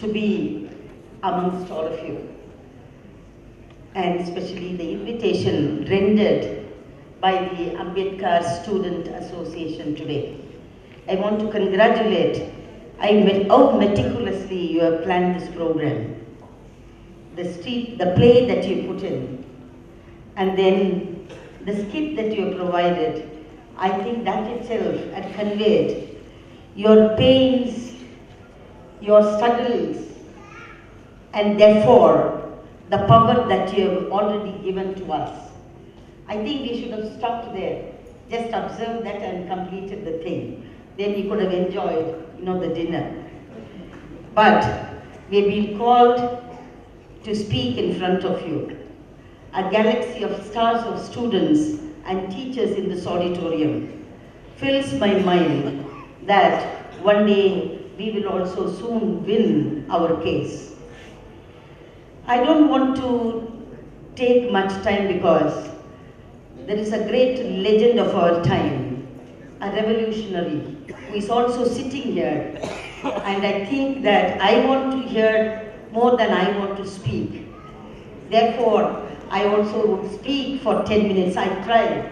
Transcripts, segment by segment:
to be amongst all of you, and especially the invitation rendered by the Ambedkar Student Association today. I want to congratulate how meticulously you have planned this program. The play that you put in, and then the skit that you have provided, I think that itself had conveyed your pains, your struggles, and therefore the power that you have already given to us. I think we should have stopped there, just observed that and completed the thing. Then we could have enjoyed, the dinner. But we've been called to speak in front of you. A galaxy of stars of students and teachers in this auditorium fills my mind that one day we will also soon win our case. I don't want to take much time because there is a great legend of our time, a revolutionary, who is also sitting here. And I think that I want to hear more than I want to speak. Therefore, I also would speak for 10 minutes. I tried,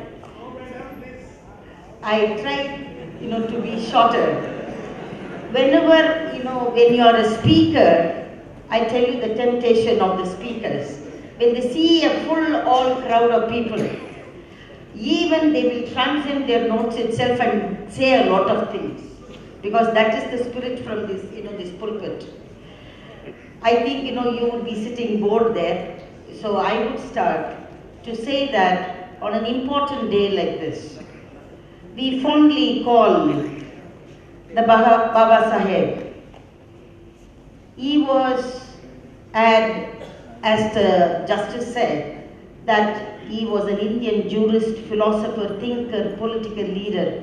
to be shorter. Whenever, when you are a speaker, I tell you the temptation of the speakers. When they see a full all crowd of people, even they will transcend their notes itself and say a lot of things. Because that is the spirit from this, this pulpit. I think, you would be sitting bored there. So I would start to say that on an important day like this, we fondly call the Baba Saheb. He was, as the justice said, that he was an Indian jurist, philosopher, thinker, political leader,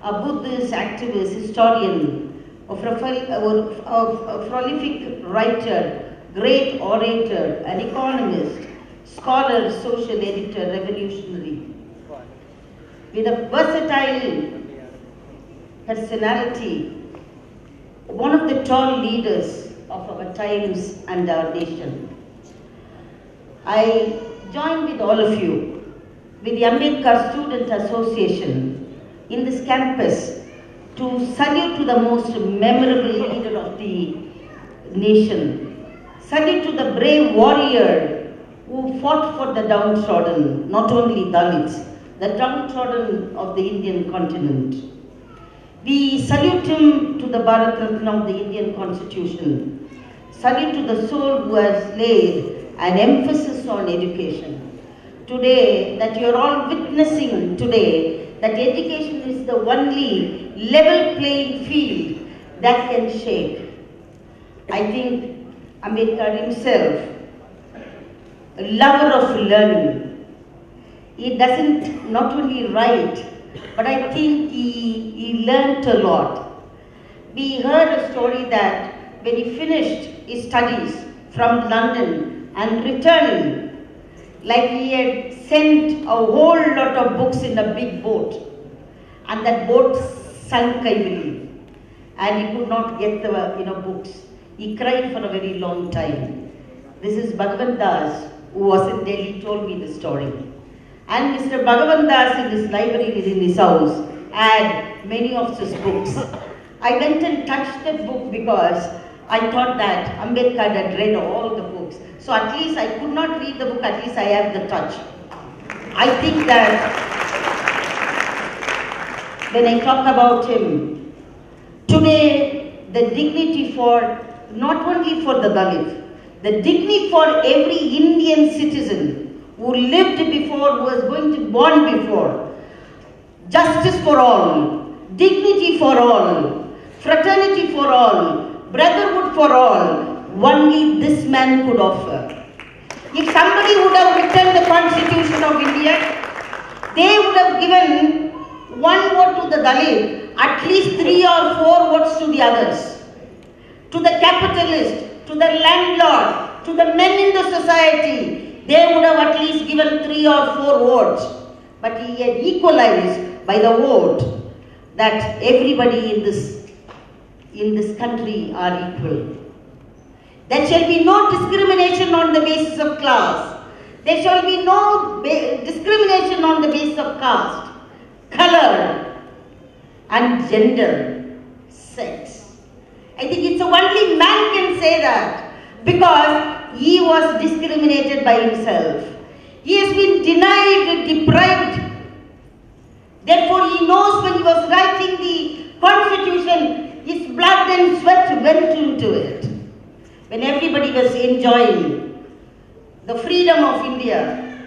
a Buddhist activist, historian, a prolific writer, great orator, an economist, scholar, social editor, revolutionary. With a versatile personality, one of the tall leaders of our times and our nation. I join with all of you, with the Ambedkar Student Association, in this campus to salute to the most memorable leader of the nation. Salute to the brave warrior who fought for the downtrodden, not only Dalits, the downtrodden of the Indian continent. We salute him to the Bharat Ratna of the Indian Constitution. Salute to the soul who has laid an emphasis on education. Today, that you are all witnessing today, that education is the only level playing field that can shape. I think Ambedkar himself, a lover of learning, he doesn't not only write, but I think he learnt a lot. We heard a story that when he finished his studies from London and returned, like he had sent a whole lot of books in a big boat, and that boat sank, I believe, and he could not get the books. He cried for a very long time. This is Bhagavan Das, who was in Delhi, told me the story. And Mr. Bhagavan Das in his library in his house had many of his books. I went and touched the book because I thought that Ambedkar had read all the books. So at least I could not read the book, at least I have the touch. I think that when I talk about him, today the dignity for, not only for the Dalit, the dignity for every Indian citizen who lived before, who was going to born before, justice for all, dignity for all, fraternity for all, brotherhood for all, only this man could offer. If somebody would have written the Constitution of India, they would have given one vote to the Dalit, at least 3 or 4 votes to the others. To the capitalist, to the landlord, to the men in the society, they would have at least given 3 or 4 votes. But he had equalized by the vote that everybody in this country are equal. There shall be no discrimination on the basis of class. There shall be no discrimination on the basis of caste, color, and gender, sex. I think it's only man can say that because he was discriminated by himself. He has been denied, deprived. Therefore, he knows when he was writing the Constitution, his blood and sweat went into it. When everybody was enjoying the freedom of India,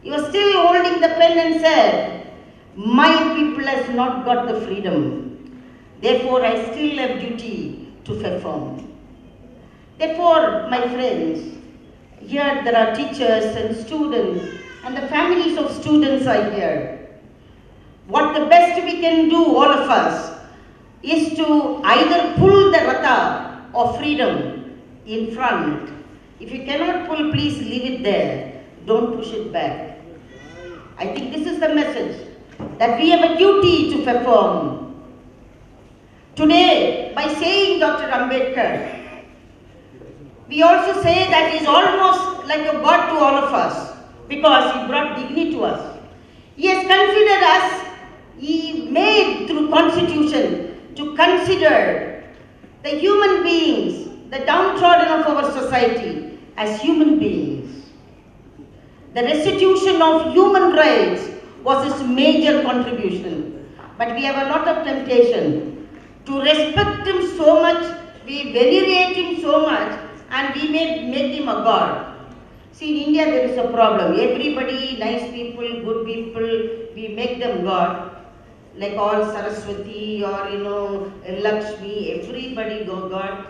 he was still holding the pen and said, my people has not got the freedom. Therefore, I still have duty to perform. Therefore, my friends, here there are teachers and students and the families of students are here. What the best we can do, all of us, is to either pull the ratha of freedom in front. If you cannot pull, please leave it there. Don't push it back. I think this is the message, that we have a duty to perform. Today, by saying Dr. Ambedkar, we also say that he is almost like a God to all of us, because he brought dignity to us. He has considered us, he made through Constitution to consider the human beings, the downtrodden of our society, as human beings. The restitution of human rights was his major contribution. But we have a lot of temptation to respect him so much, we venerate him so much, and we may make him a God. See, in India there is a problem. Everybody, nice people, good people, we make them God. Like all Saraswati or Lakshmi, everybody go God.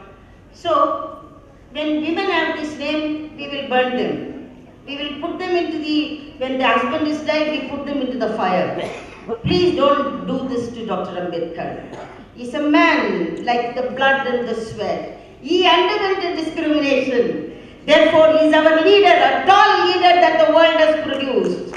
So, when women have this name, we will burn them. We will put them into when the husband is died, we put them into the fire. Please don't do this to Dr. Ambedkar. He's a man like the blood and the sweat. He underwent a discrimination. Therefore, he is our leader, a tall leader that the world has produced.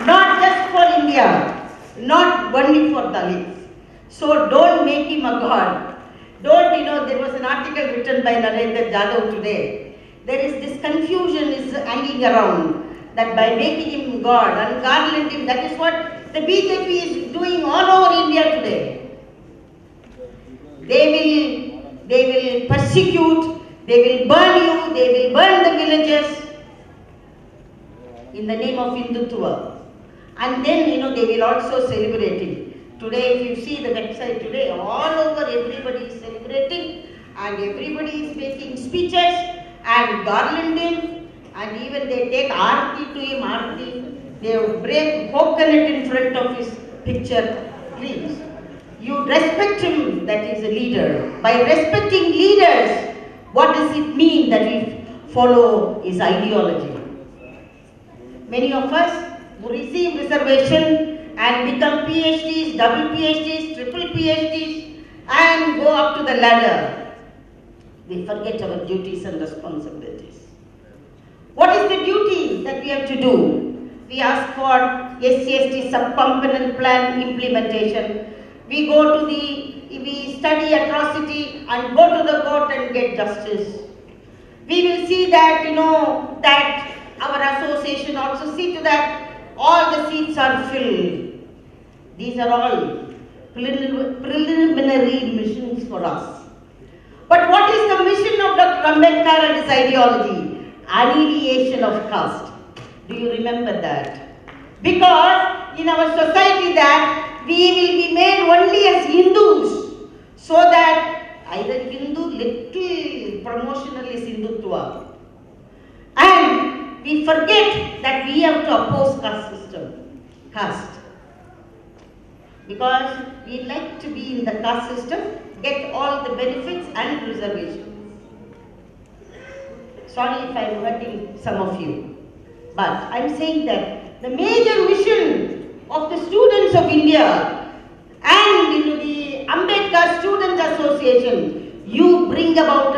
Not just for India, not only for Dalits. So don't make him a God. Don't, there was an article written by Narendra Jadhav today. There is this confusion is hanging around that by making him God, ungarland him, that is what the BJP is doing all over India today. They will persecute, they will burn you, they will burn the villages in the name of Hindutva. And then, they will also celebrate it. Today, if you see the website today, all over everybody is celebrating and everybody is making speeches and garlanding, and even they take aarti to him, aarti. They break coconut in front of his picture. Please, you respect him, that is a leader. By respecting leaders, what does it mean that we follow his ideology? Many of us who receive reservation and become PhDs, double PhDs, triple PhDs, and go up to the ladder, we forget our duties and responsibilities. What is the duty that we have to do? We ask for SC/ST subcomponent plan implementation. We study atrocity and go to the court and get justice. We will see that, that our association also see to that all the seats are filled. These are all preliminary missions for us. But what is the mission of Dr. Ambedkar and his ideology? Annihilation of caste. Do you remember that? Because in our society that we will be made only as Hindus, so that either Hindu, little promotional is Hindutva. And we forget that we have to oppose caste. Because we like to be in the caste system, get all the benefits and reservations. Sorry if I am hurting some of you, but I am saying that the major mission of the students of India and the Ambedkar Student Association, you bring about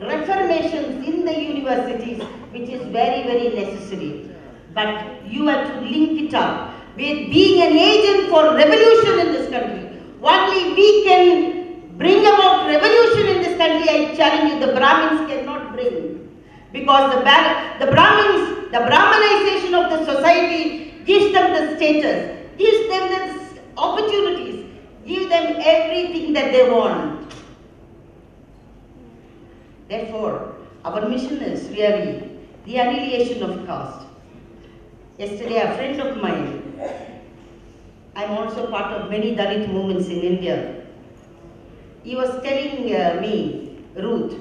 reformations in the universities, which is very, very necessary. But you have to link it up with being an agent for revolution in this country. Only we can bring about revolution in this country equality, I challenge you, the Brahmins cannot bring. Because the Brahmins, the Brahmanization of the society gives them the status, gives them the opportunities, gives them everything that they want. Therefore, our mission is really the annihilation of caste. Yesterday, a friend of mine, I'm also part of many Dalit movements in India. He was telling me, Ruth,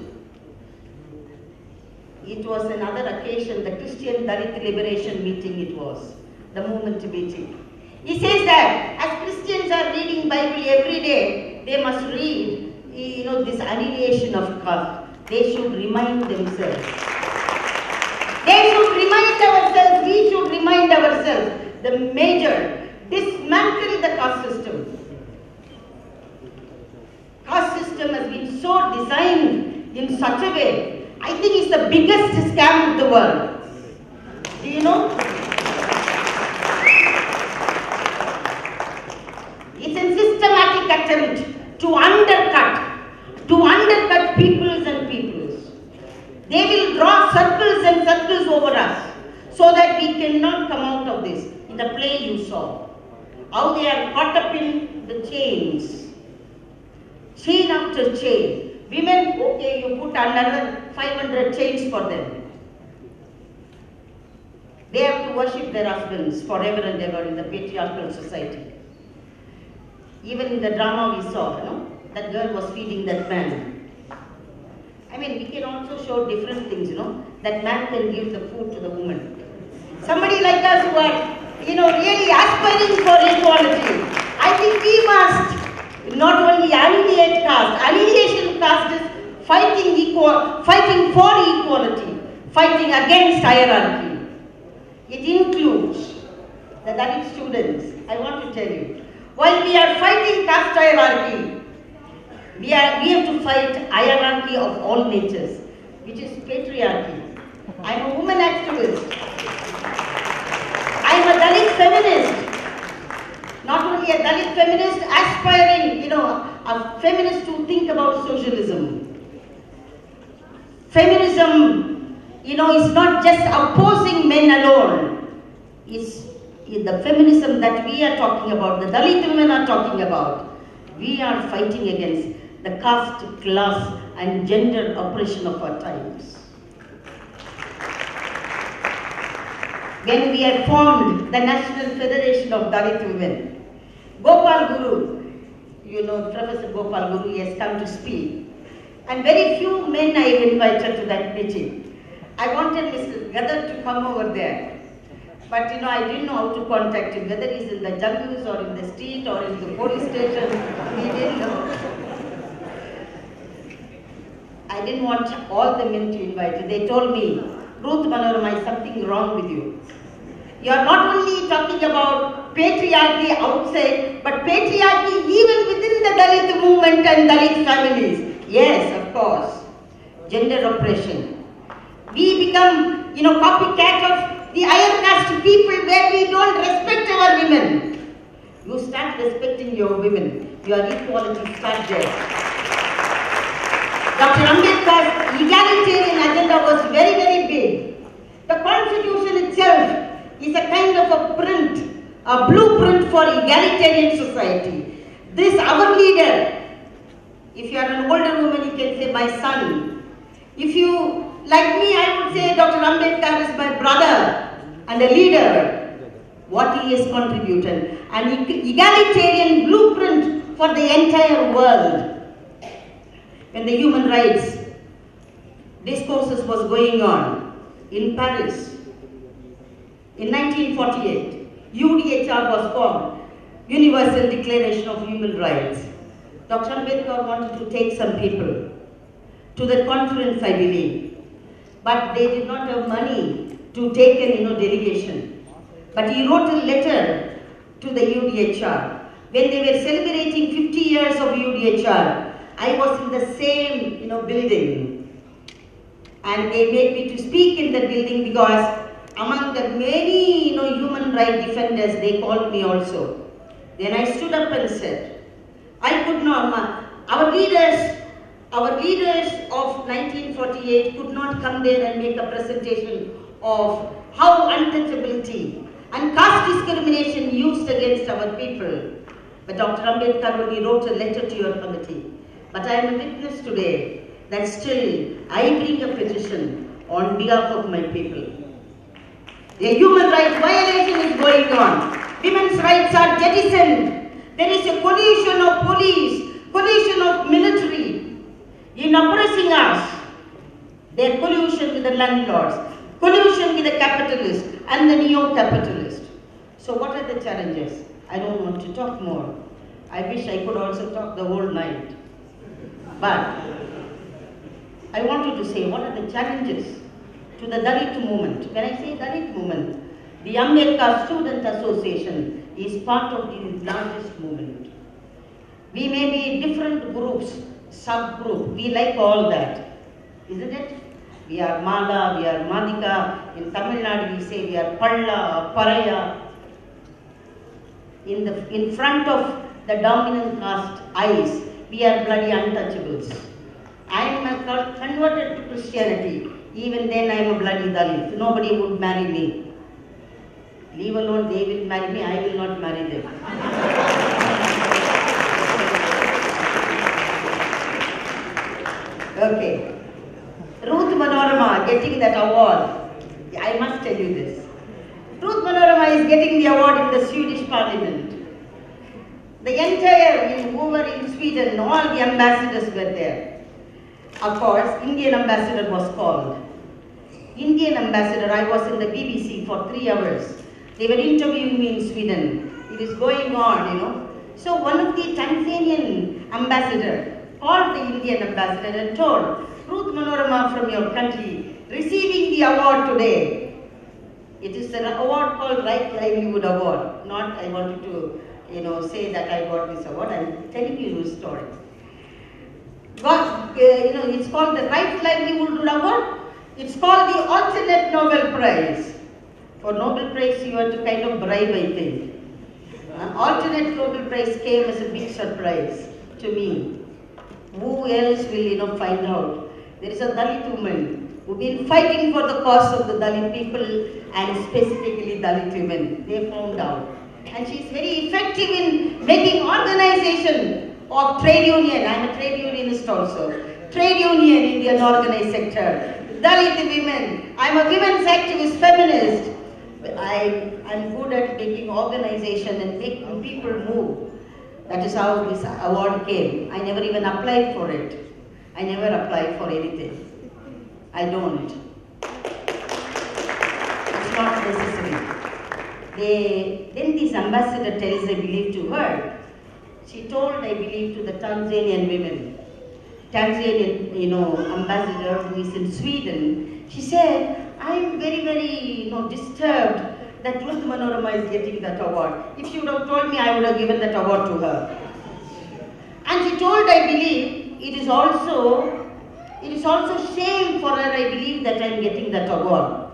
it was another occasion, the Christian Dalit Liberation meeting it was, the movement meeting. He says that as Christians are reading Bible every day, they must read, this annihilation of caste. They should remind themselves. They should remind ourselves, we should remind ourselves, the major, dismantle the caste system. Caste system has been so designed in such a way, I think it's the biggest scam of the world. Do you know? It's a systematic attempt to undercut peoples and peoples. They will draw circles and circles over us so that we cannot come out of this. In the play you saw how they are caught up in the chains. Chain after chain. Women, okay, you put another 500 chains for them. They have to worship their husbands forever and ever in the patriarchal society. Even in the drama we saw, that girl was feeding that man. I mean, we can also show different things, that man can give the food to the woman. Somebody like us who are, really aspiring for equality, I think we must not only annihilate caste. Annihilation of caste is fighting for equality, fighting against hierarchy. It includes the Dalit students. I want to tell you, while we are fighting caste hierarchy, we have to fight hierarchy of all natures, which is patriarchy. I am a woman activist. I am a Dalit feminist. Not only a Dalit feminist, aspiring, a feminist to think about socialism. Feminism, is not just opposing men alone. It's the feminism that we are talking about, the Dalit women are talking about. We are fighting against the caste, class, and gender oppression of our times. When we had formed the National Federation of Dalit Women, Gopal Guru, Professor Gopal Guru, he has come to speak. And very few men I have invited to that meeting. I wanted Mr. Gadar to come over there. But I didn't know how to contact him, whether he's in the jungles or in the street or in the police station, we didn't know. I didn't want all the men to invite you. They told me, Ruth Manorama, is something wrong with you. You are not only talking about patriarchy outside, but patriarchy even within the Dalit movement and Dalit families. Yes, of course. Gender oppression. We become, copycat of the higher caste people where we don't respect our women. You start respecting your women. Your equality starts there. Dr. Ambedkar's egalitarian agenda was very, very big. The Constitution itself is a kind of a print, a blueprint for egalitarian society. This, our leader, if you are an older woman, you can say, my son. If you, like me, I would say Dr. Ambedkar is my brother and a leader. What he has contributed. An egalitarian blueprint for the entire world. When the human rights discourses was going on in Paris, in 1948, UDHR was formed, Universal Declaration of Human Rights. Dr. Ambedkar wanted to take some people to the conference, I believe, but they did not have money to take an delegation. But he wrote a letter to the UDHR. When they were celebrating 50 years of UDHR, I was in the same building, and they made me to speak in the building because among the many human rights defenders, they called me also. Then I stood up and said, I could not, our leaders Our leaders of 1948 could not come there and make a presentation of how untouchability and caste discrimination used against our people. But Dr. Ambedkar only wrote a letter to your committee. But I am a witness today that still I bring a petition on behalf of my people. A human rights violation is going on. Women's rights are jettisoned. There is a collusion of police, collusion of military in oppressing us. Their collusion with the landlords, collusion with the capitalists and the neo-capitalists. So what are the challenges? I don't want to talk more. I wish I could also talk the whole night. But I wanted to say, what are the challenges to the Dalit movement? When I say Dalit movement, the Ambedkar Student Association is part of the largest movement. We may be different groups, subgroup, we like all that, isn't it? We are Mala, we are Madhika, in Tamil Nadu we say we are Palla, Paraya. In front of the dominant caste eyes, we are bloody untouchables. I am converted to Christianity. Even then I am a bloody Dalit. Nobody would marry me. Leave alone, they will marry me, I will not marry them. Okay. Ruth Manorama getting that award. I must tell you this. Ruth Manorama is getting the award in the Swedish Parliament. The entire, who were in Sweden, all the ambassadors were there. Of course, Indian ambassador was called. Indian ambassador, I was in the BBC for 3 hours. They were interviewing me in Sweden. It is going on, So one of the Tanzanian ambassador called the Indian ambassador and told, Ruth Manorama from your country, receiving the award today. It is an award called Right Livelihood Award. Not, I wanted to, say that I got this award. I'm telling you the story. It's called the Right Livelihood Award. It's called the Alternate Nobel Prize. For Nobel Prize, you have to kind of bribe, I think. Alternate Nobel Prize came as a big surprise to me. Who else will, find out? There is a Dalit woman who've been fighting for the cause of the Dalit people and specifically Dalit women. They found out. And she's very effective in making organization of trade union. I'm a trade unionist also. Trade union in the unorganized sector. Dalit women. I'm a women's activist feminist. I'm good at making organization and making people move. That is how this award came. I never even applied for it. I never applied for anything. I don't. It's not necessary. Then this ambassador tells, I believe, to her. She told, I believe, to the Tanzanian women. Tanzanian, ambassador who is in Sweden. She said, I'm very, very, disturbed that Ruth Manorama is getting that award. If she would have told me, I would have given that award to her. And she told, I believe, it is also shame for her, I believe, that I am getting that award.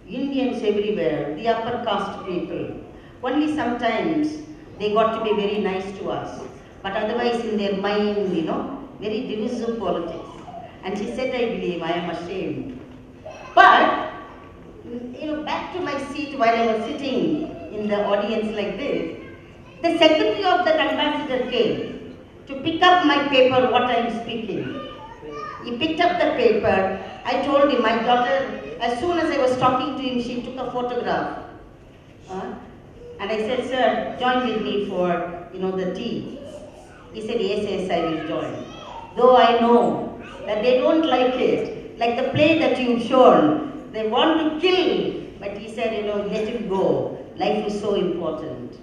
Indians everywhere, the upper caste people, only sometimes they got to be very nice to us. But otherwise in their mind, very divisive politics. And she said, I believe, I am ashamed. But, back to my seat while I was sitting in the audience like this, the secretary of that ambassador came to pick up my paper, what I am speaking. He picked up the paper. I told him, my daughter, as soon as I was talking to him, she took a photograph. And I said, sir, join with me for, the tea. He said, yes, I will join. Though I know that they don't like it. Like the play that you've shown, they want to kill. But he said, let him go. Life is so important.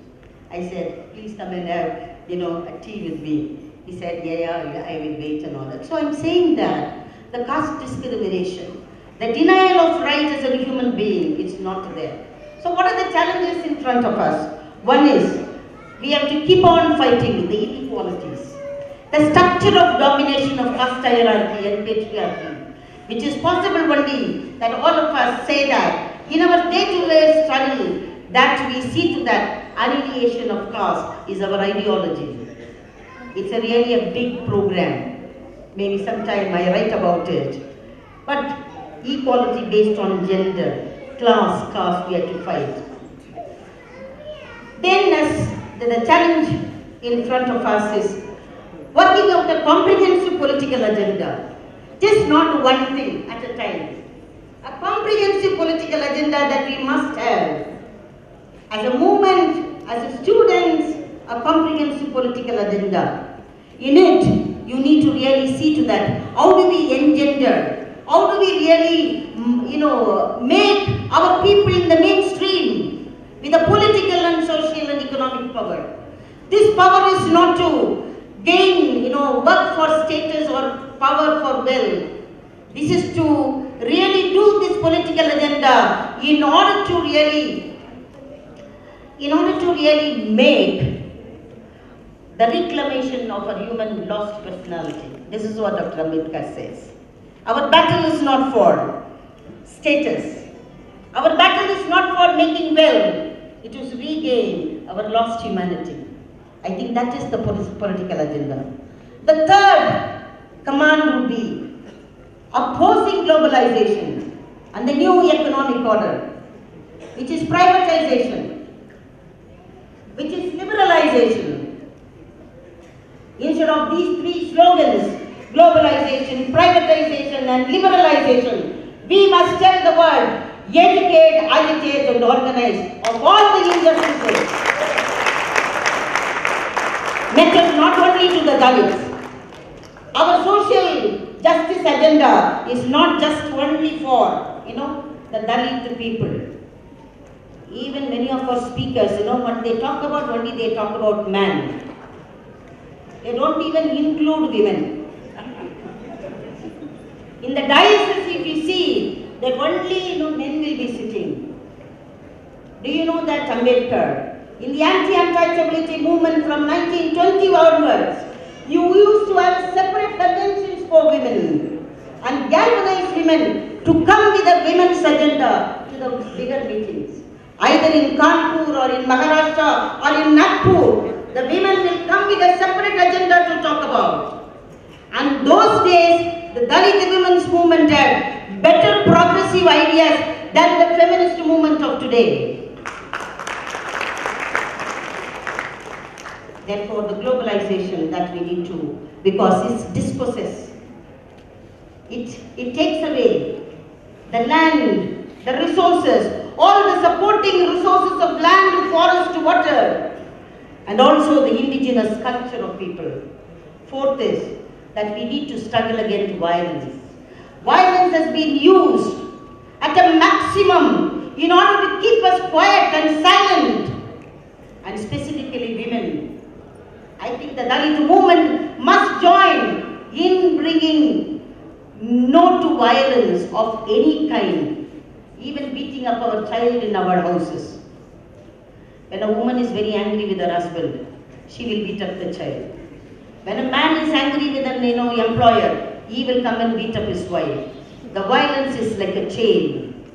I said, please come and have, a tea with me. He said, yeah, I will wait and all that. So I'm saying that the caste discrimination, the denial of rights as a human being, it's not there. So what are the challenges in front of us? One is, we have to keep on fighting the inequalities. The structure of domination of caste hierarchy and patriarchy, which is possible only that all of us say that in our day-to-day struggle, that we see to that annihilation of caste is our ideology. It's really a big program. Maybe sometime I write about it. But equality based on gender, class, caste, we have to fight. Then as the challenge in front of us is working out a comprehensive political agenda. Just not one thing at a time. A comprehensive political agenda that we must have. As a movement, as a students, a comprehensive political agenda. In it, you need to really see to that. How do we engender? How do we really, make our people in the mainstream with a political and social and economic power? This power is not to gain, work for status or power for wealth. This is to really do this political agenda in order to really make the reclamation of a human lost personality. This is what Dr. Ambedkar says. Our battle is not for status. Our battle is not for making wealth. It is to regain our lost humanity. I think that is the political agenda. The third command would be opposing globalization and the new economic order, which is privatization, which is liberalization. Instead of these three slogans, globalization, privatization and liberalization, we must tell the world, educate, agitate and organize of all the injustices. Matters not only to the Dalits. Our social justice agenda is not just only for, the Dalit people. Even many of our speakers, when they talk about, only they talk about man. They don't even include women. In the diocese, if you see, that only men will be sitting. Do you know that Ambedkar, in the anti-untouchability movement from 1920 onwards, you used to have separate conventions for women and galvanize women to come with a women's agenda to the bigger meetings. Either in Kanpur or in Maharashtra or in Nagpur, the women will come with a separate agenda to talk about. And those days, the Dalit women's movement had better progressive ideas than the feminist movement of today. Therefore, the globalization that we need to, because it disposes, it takes away the land, the resources, all the supporting resources of land, forest, water, and also the indigenous culture of people. Fourth is that we need to struggle against violence. Violence has been used at a maximum in order to keep us quiet and silent, and specifically women. I think the Dalit movement must join in bringing no to violence of any kind, even beating up our child in our houses. When a woman is very angry with her husband, she will beat up the child. When a man is angry with an employer, he will come and beat up his wife. The violence is like a chain.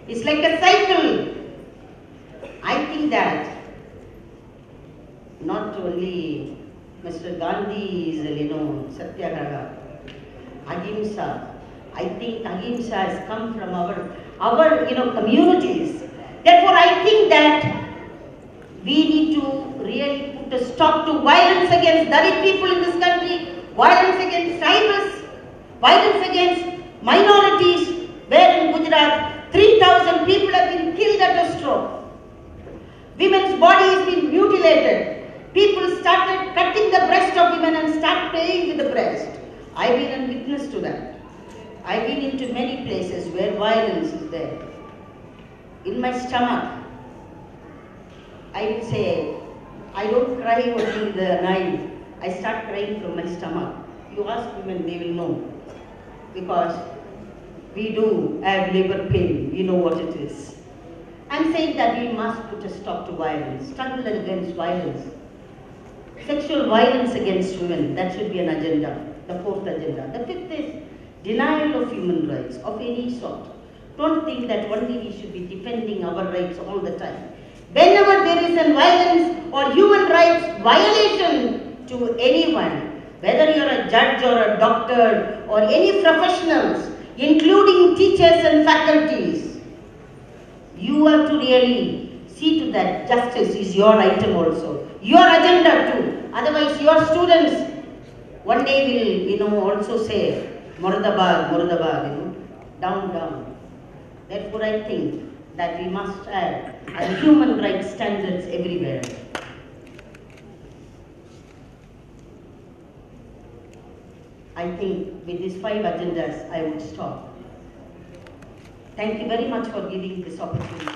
It's like a cycle. I think that not only Mr. Gandhi is, Satyagraha, Ahimsa. I think Ahimsa has come from our communities. Therefore, I think that we need to really put a stop to violence against Dalit people in this country, violence against tribals, violence against minorities, where in Gujarat 3,000 people have been killed at a stroke. Women's body has been mutilated. People started cutting the breast of women and start playing with the breast. I've been a witness to that. I've been into many places where violence is there. In my stomach, I would say, I don't cry only with the knife. I start crying from my stomach. You ask women, they will know. Because we do have labor pain, we know what it is. I'm saying that we must put a stop to violence, struggle against violence. Sexual violence against women, that should be an agenda, the fourth agenda. The fifth is denial of human rights of any sort. Don't think that only we should be defending our rights all the time. Whenever there is a violence or human rights violation to anyone, whether you're a judge or a doctor or any professionals, including teachers and faculties, you have to really see to that justice is your item also, your agenda too. Otherwise, your students one day will, also say, Muradabad, down, down. Therefore, I think that we must have human rights standards everywhere. I think with these 5 agendas, I would stop. Thank you very much for giving this opportunity.